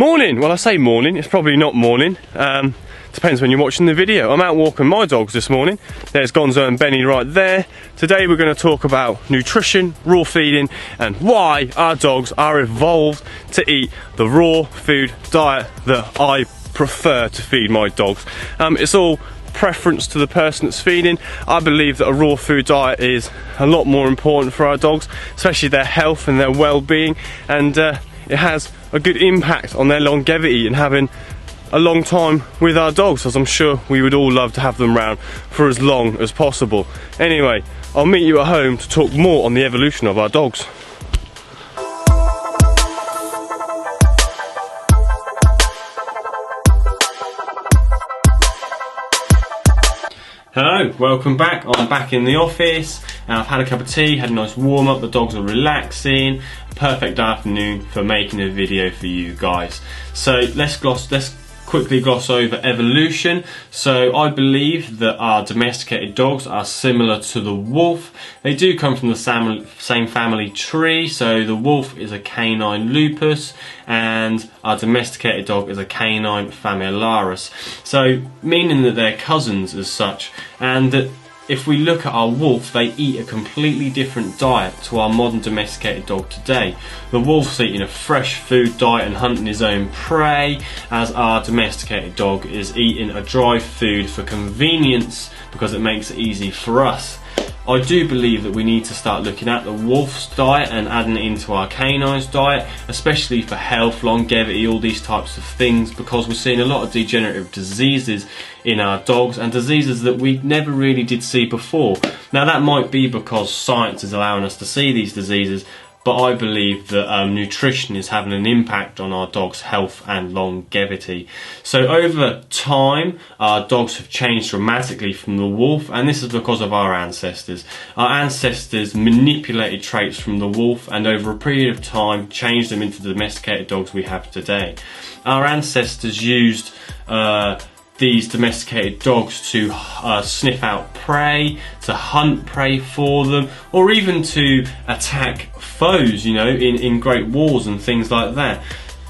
Morning! Well, I say morning, it's probably not morning. Depends when you're watching the video. I'm out walking my dogs this morning. There's Gonzo and Benny right there. Today we're going to talk about nutrition, raw feeding, and why our dogs are evolved to eat the raw food diet that I prefer to feed my dogs. It's all preference to the person that's feeding. I believe that a raw food diet is a lot more important for our dogs, especially their health and their well-being, and it has a good impact on their longevity and having a long time with our dogs, as I'm sure we would all love to have them around for as long as possible. Anyway, I'll meet you at home to talk more on the evolution of our dogs. Hello, welcome back. I'm back in the office and I've had a cup of tea, had a nice warm up, the dogs are relaxing. Perfect afternoon for making a video for you guys. So let's quickly gloss over evolution. So I believe that our domesticated dogs are similar to the wolf. They do come from the same family tree. So the wolf is a canine lupus and our domesticated dog is a canine familiaris. So meaning that they're cousins as such, and that if we look at our wolf, they eat a completely different diet to our modern domesticated dog today. The wolf's eating a fresh food diet and hunting his own prey, as our domesticated dog is eating a dry food for convenience because it makes it easy for us. I do believe that we need to start looking at the wolf's diet and adding it into our canine's diet, especially for health, longevity, all these types of things, because we're seeing a lot of degenerative diseases in our dogs and diseases that we never really did see before. Now that might be because science is allowing us to see these diseases, but I believe that nutrition is having an impact on our dogs' health and longevity. So over time, our dogs have changed dramatically from the wolf, and this is because of our ancestors. Our ancestors manipulated traits from the wolf and over a period of time changed them into the domesticated dogs we have today. Our ancestors used these domesticated dogs to sniff out prey, to hunt prey for them, or even to attack foes, you know, in great wars and things like that.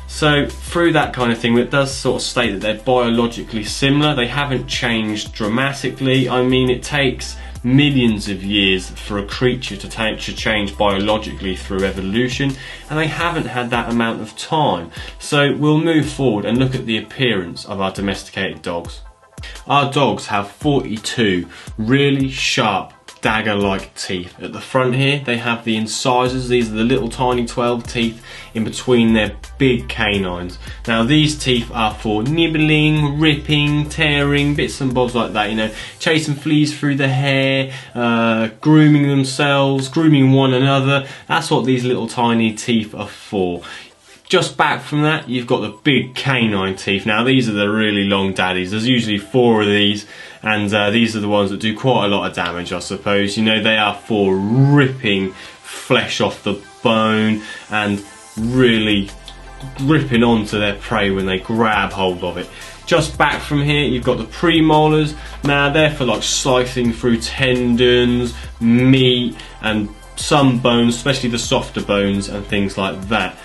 So through that kind of thing, it does sort of state that they're biologically similar. They haven't changed dramatically. I mean, it takes millions of years for a creature to change biologically through evolution, and they haven't had that amount of time. So we'll move forward and look at the appearance of our domesticated dogs. Our dogs have 42 really sharp dagger-like teeth. At the front here they have the incisors. These are the little tiny 12 teeth in between their big canines. Now these teeth are for nibbling, ripping, tearing, bits and bobs like that, you know, chasing fleas through the hair, grooming themselves, grooming one another. That's what these little tiny teeth are for. Just back from that, you've got the big canine teeth. Now these are the really long daddies. There's usually 4 of these, and these are the ones that do quite a lot of damage, I suppose. You know, they are for ripping flesh off the bone and really ripping onto their prey when they grab hold of it. Just back from here, you've got the premolars. Now they're for like slicing through tendons, meat, and some bones, especially the softer bones and things like that.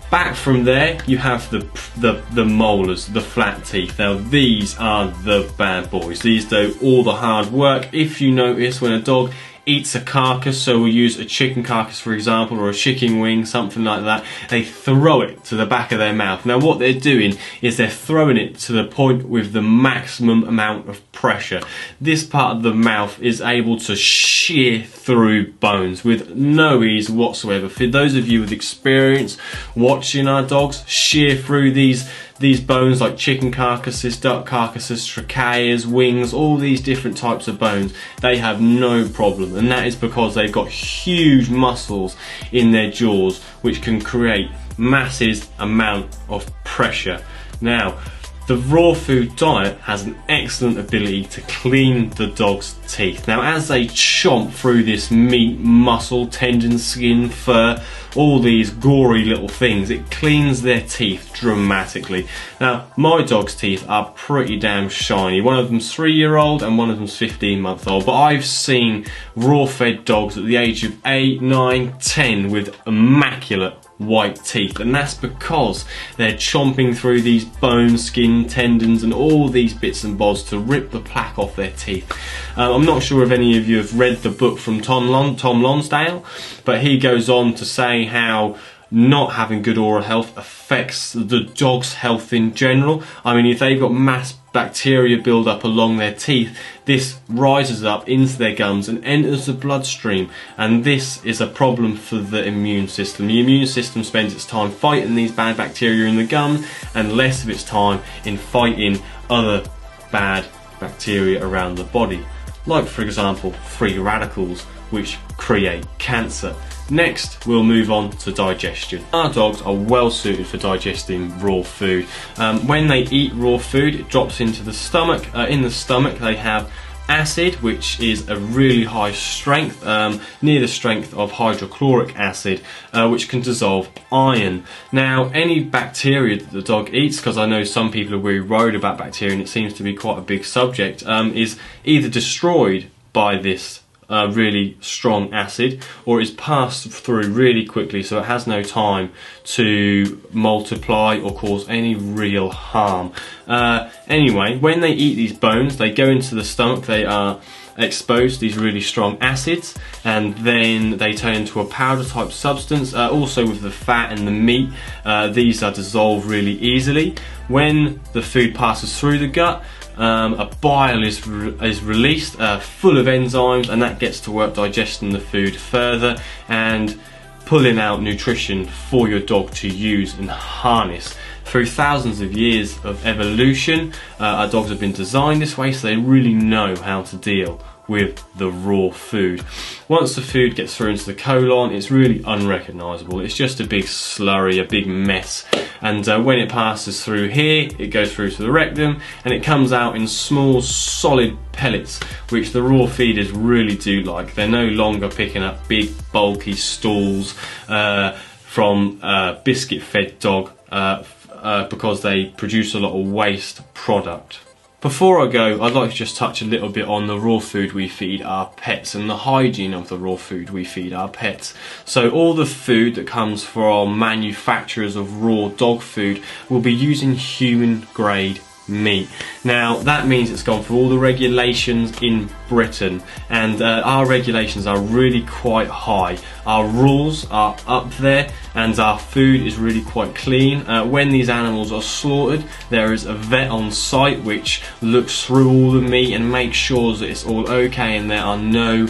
Back from there you have the molars, the flat teeth. Now these are the bad boys. These do all the hard work. If you notice, when a dog eats a carcass, so we'll use a chicken carcass for example, or a chicken wing, something like that, they throw it to the back of their mouth. Now what they're doing is they're throwing it to the point with the maximum amount of pressure. This part of the mouth is able to shear through bones with no ease whatsoever. For those of you with experience watching our dogs shear through these bones, like chicken carcasses, duck carcasses, tracheias, wings, all these different types of bones, they have no problem, and that is because they've got huge muscles in their jaws which can create massive amount of pressure. Now the raw food diet has an excellent ability to clean the dog's teeth. Now as they chomp through this meat, muscle, tendon, skin, fur, all these gory little things, it cleans their teeth dramatically. Now my dog's teeth are pretty damn shiny. One of them's 3-year-old and one of them's 15-month-old, but I've seen raw fed dogs at the age of 8, 9, 10 with immaculate white teeth, and that's because they're chomping through these bones, skin, tendons and all these bits and bobs to rip the plaque off their teeth. I'm not sure if any of you have read the book from Tom Lonsdale, but he goes on to say how not having good oral health affects the dog's health in general. I mean, if they've got mass bacteria build up along their teeth, this rises up into their gums and enters the bloodstream, and this is a problem for the immune system. The immune system spends its time fighting these bad bacteria in the gum and less of its time in fighting other bad bacteria around the body, like for example free radicals, which create cancer. Next, we'll move on to digestion. Our dogs are well suited for digesting raw food. When they eat raw food, it drops into the stomach. In the stomach, they have acid, which is a really high strength, near the strength of hydrochloric acid, which can dissolve iron. Now, any bacteria that the dog eats, because I know some people are really worried about bacteria and it seems to be quite a big subject, is either destroyed by this really strong acid, or is passed through really quickly, so it has no time to multiply or cause any real harm. Anyway, when they eat these bones, they go into the stomach, they are exposed to these really strong acids, and then they turn into a powder type substance. Also with the fat and the meat, these are dissolved really easily. When the food passes through the gut, a bile is released full of enzymes, and that gets to work digesting the food further and pulling out nutrition for your dog to use and harness. Through thousands of years of evolution, our dogs have been designed this way, so they really know how to deal with the raw food. Once the food gets through into the colon, it's really unrecognisable. It's just a big slurry, a big mess. And when it passes through here, it goes through to the rectum, and it comes out in small, solid pellets, which the raw feeders really do like. They're no longer picking up big, bulky stools from a biscuit-fed dog because they produce a lot of waste product. Before I go, I'd like to just touch a little bit on the raw food we feed our pets and the hygiene of the raw food we feed our pets. So all the food that comes from manufacturers of raw dog food will be using human grade meat. Now that means it's gone through all the regulations in Britain, and our regulations are really quite high. Our rules are up there, and our food is really quite clean. When these animals are slaughtered, there is a vet on site which looks through all the meat and makes sure that it's all okay and there are no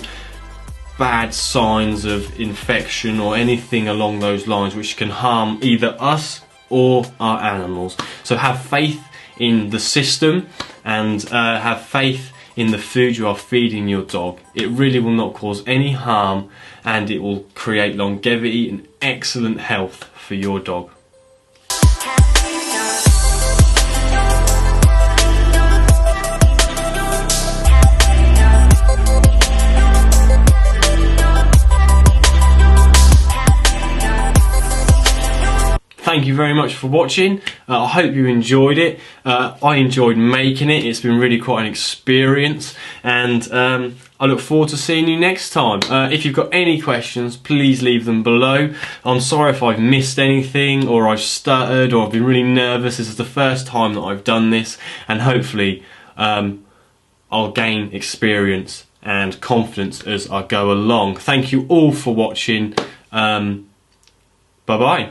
bad signs of infection or anything along those lines which can harm either us or our animals. So have faith in the system, and have faith in the food you are feeding your dog. It really will not cause any harm, and it will create longevity and excellent health for your dog. Thank you very much for watching. I hope you enjoyed it. I enjoyed making it. It's been really quite an experience, and I look forward to seeing you next time. If you've got any questions, please leave them below. I'm sorry if I've missed anything, or I've stuttered, or I've been really nervous. This is the first time that I've done this, and hopefully I'll gain experience and confidence as I go along. Thank you all for watching. Bye bye.